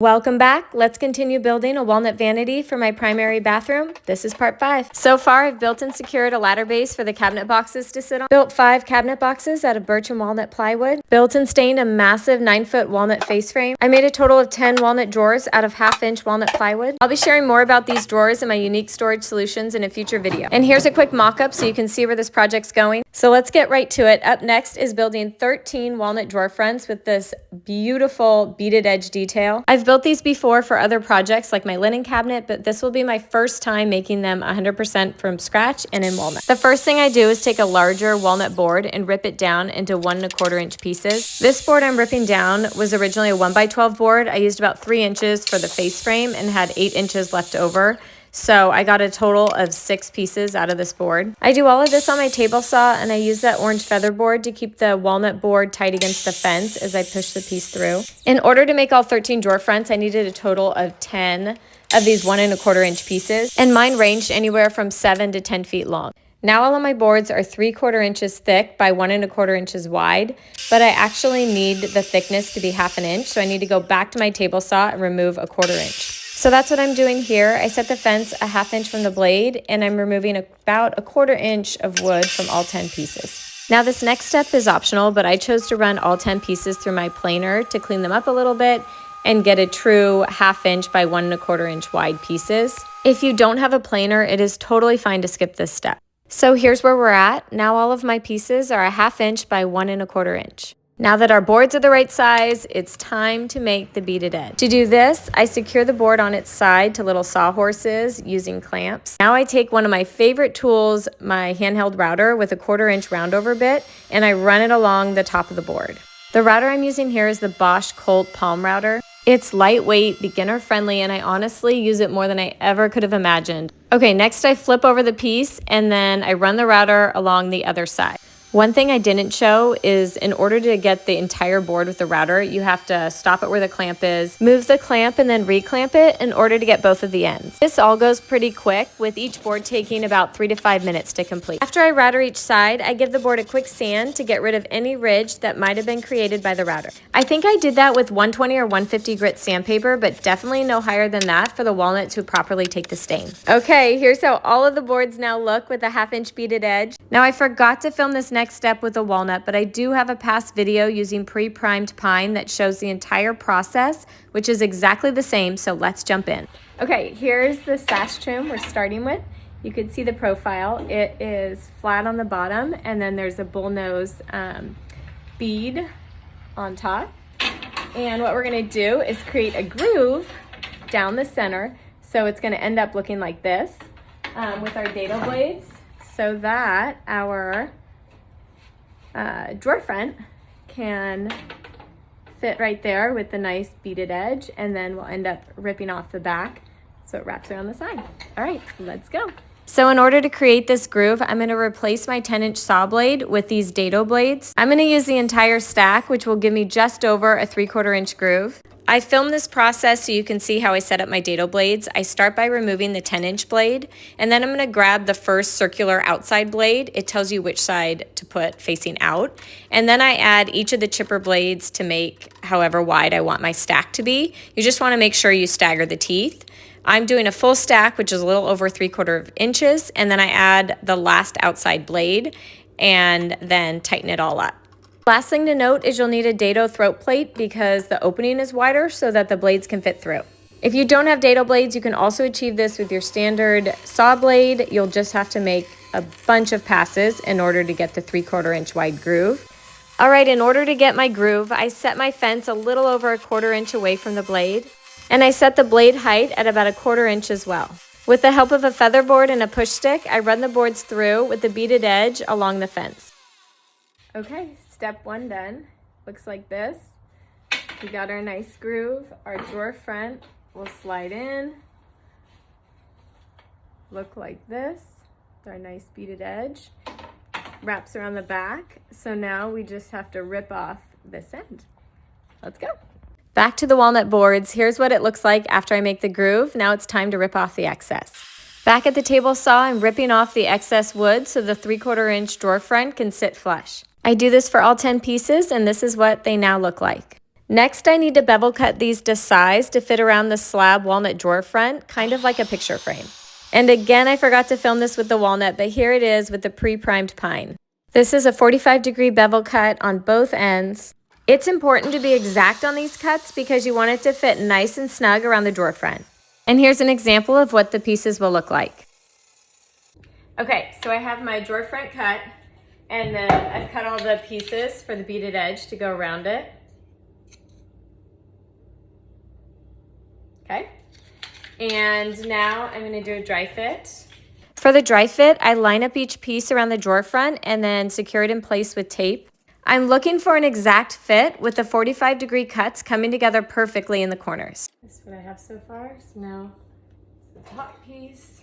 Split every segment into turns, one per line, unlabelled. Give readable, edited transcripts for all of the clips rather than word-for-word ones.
Welcome back. Let's continue building a walnut vanity for my primary bathroom. This is part 5. So far, I've built and secured a ladder base for the cabinet boxes to sit on. Built 5 cabinet boxes out of birch and walnut plywood. Built and stained a massive 9-foot walnut face frame. I made a total of 10 walnut drawers out of 1/2-inch walnut plywood. I'll be sharing more about these drawers and my unique storage solutions in a future video. And here's a quick mock-up so you can see where this project's going. So let's get right to it. Up next is building 13 walnut drawer fronts with this beautiful beaded edge detail. I've built these before for other projects like my linen cabinet, but this will be my first time making them 100% from scratch and in walnut. The first thing I do is take a larger walnut board and rip it down into 1 1/4 inch pieces. This board I'm ripping down was originally a 1x12 board. I used about 3 inches for the face frame and had 8 inches left over. So I got a total of 6 pieces out of this board. I do all of this on my table saw, and I use that orange feather board to keep the walnut board tight against the fence as I push the piece through. In order to make all 13 drawer fronts, I needed a total of 10 of these 1 1/4 inch pieces, and mine ranged anywhere from 7 to 10 feet long. Now all of my boards are 3/4 inches thick by 1 1/4 inches wide, but I actually need the thickness to be 1/2 inch, so I need to go back to my table saw and remove 1/4 inch. So that's what I'm doing here. I set the fence 1/2 inch from the blade, and I'm removing about 1/4 inch of wood from all 10 pieces. Now this next step is optional, but I chose to run all 10 pieces through my planer to clean them up a little bit and get a true 1/2 inch by 1 1/4 inch wide pieces. If you don't have a planer, it is totally fine to skip this step. So here's where we're at. Now all of my pieces are 1/2 inch by 1 1/4 inch. Now that our boards are the right size, it's time to make the beaded edge. To do this, I secure the board on its side to little sawhorses using clamps. Now I take one of my favorite tools, my handheld router with a 1/4 inch roundover bit, and I run it along the top of the board. The router I'm using here is the Bosch Colt Palm Router. It's lightweight, beginner friendly, and I honestly use it more than I ever could have imagined. Okay, next I flip over the piece and then I run the router along the other side. One thing I didn't show is in order to get the entire board with the router, you have to stop it where the clamp is, move the clamp, and then reclamp it in order to get both of the ends. This all goes pretty quick, with each board taking about 3 to 5 minutes to complete. After I router each side, I give the board a quick sand to get rid of any ridge that might have been created by the router. I think I did that with 120 or 150 grit sandpaper, but definitely no higher than that for the walnut to properly take the stain. Okay, here's how all of the boards now look with a 1/2 inch beaded edge. Now I forgot to film this next step with a walnut, but I do have a past video using pre-primed pine that shows the entire process, which is exactly the same, so let's jump in. Okay, here's the sash trim we're starting with. You can see the profile. It is flat on the bottom, and then there's a bullnose bead on top. And what we're gonna do is create a groove down the center, so it's gonna end up looking like this with our dado blades, so that our drawer front can fit right there with the nice beaded edge, and then we'll end up ripping off the back so it wraps around the side. All right, let's go. So in order to create this groove, I'm going to replace my 10-inch saw blade with these dado blades. I'm going to use the entire stack, which will give me just over a 3/4 inch groove. I filmed this process so you can see how I set up my dado blades. I start by removing the 10-inch blade, and then I'm going to grab the first circular outside blade. It tells you which side to put facing out. And then I add each of the chipper blades to make however wide I want my stack to be. You just want to make sure you stagger the teeth. I'm doing a full stack, which is a little over 3/4 inches, and then I add the last outside blade and then tighten it all up. Last thing to note is you'll need a dado throat plate because the opening is wider so that the blades can fit through. If you don't have dado blades, you can also achieve this with your standard saw blade. You'll just have to make a bunch of passes in order to get the 3/4 inch wide groove. All right, in order to get my groove, I set my fence a little over 1/4 inch away from the blade, and I set the blade height at about 1/4 inch as well. With the help of a feather board and a push stick, I run the boards through with the beaded edge along the fence. Okay, step 1 done. Looks like this. We got our nice groove. Our drawer front will slide in. Look like this. With our nice beaded edge. Wraps around the back. So now we just have to rip off this end. Let's go. Back to the walnut boards. Here's what it looks like after I make the groove. Now it's time to rip off the excess. Back at the table saw, I'm ripping off the excess wood so the 3/4 inch drawer front can sit flush. I do this for all 10 pieces, and this is what they now look like. Next, I need to bevel cut these to size to fit around the slab walnut drawer front, kind of like a picture frame. And again, I forgot to film this with the walnut, but here it is with the pre-primed pine. This is a 45-degree bevel cut on both ends. It's important to be exact on these cuts because you want it to fit nice and snug around the drawer front. And here's an example of what the pieces will look like. Okay, so I have my drawer front cut, and then I've cut all the pieces for the beaded edge to go around it. Okay, and now I'm gonna do a dry fit. For the dry fit, I line up each piece around the drawer front and then secure it in place with tape. I'm looking for an exact fit with the 45-degree cuts coming together perfectly in the corners. That's what I have so far. So now the top piece.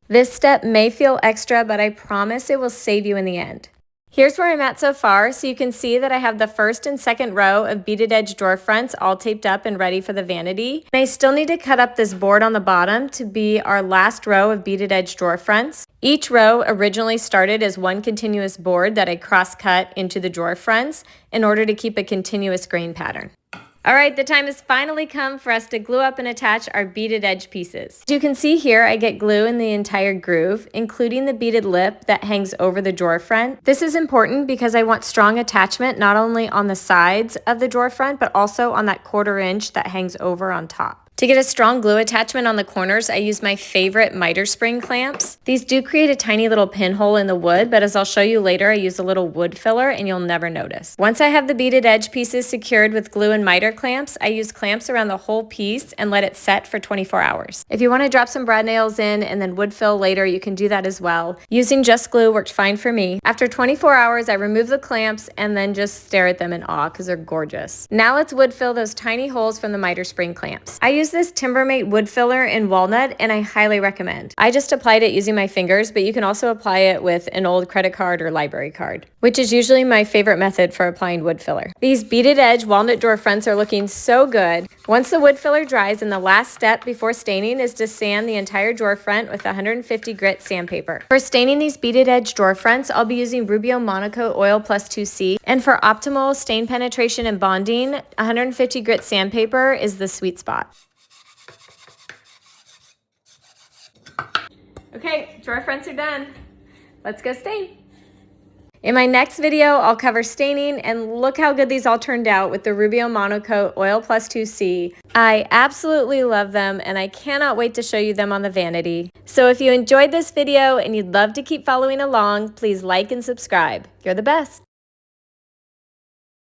This step may feel extra, but I promise it will save you in the end. Here's where I'm at so far, so you can see that I have the first and second row of beaded edge drawer fronts all taped up and ready for the vanity. And I still need to cut up this board on the bottom to be our last row of beaded edge drawer fronts. Each row originally started as one continuous board that I cross-cut into the drawer fronts in order to keep a continuous grain pattern. All right, the time has finally come for us to glue up and attach our beaded edge pieces. As you can see here, I get glue in the entire groove, including the beaded lip that hangs over the drawer front. This is important because I want strong attachment not only on the sides of the drawer front, but also on that 1/4 inch that hangs over on top. To get a strong glue attachment on the corners, I use my favorite miter spring clamps. These do create a tiny little pinhole in the wood, but as I'll show you later, I use a little wood filler and you'll never notice. Once I have the beaded edge pieces secured with glue and miter clamps, I use clamps around the whole piece and let it set for 24 hours. If you want to drop some brad nails in and then wood fill later, you can do that as well. Using just glue worked fine for me. After 24 hours, I remove the clamps and then just stare at them in awe because they're gorgeous. Now let's wood fill those tiny holes from the miter spring clamps. I use this Timbermate wood filler in walnut and I highly recommend. I just applied it using my fingers, but you can also apply it with an old credit card or library card, which is usually my favorite method for applying wood filler. These beaded edge walnut drawer fronts are looking so good. Once the wood filler dries, and the last step before staining is to sand the entire drawer front with 150 grit sandpaper. For staining these beaded edge drawer fronts, I'll be using Rubio Monocoat Oil Plus 2C, and for optimal stain penetration and bonding, 150 grit sandpaper is the sweet spot. Okay, drawer fronts are done. Let's go stain. In my next video, I'll cover staining, and look how good these all turned out with the Rubio Monocoat Oil Plus 2C. I absolutely love them, and I cannot wait to show you them on the vanity. So if you enjoyed this video and you'd love to keep following along, please like and subscribe. You're the best.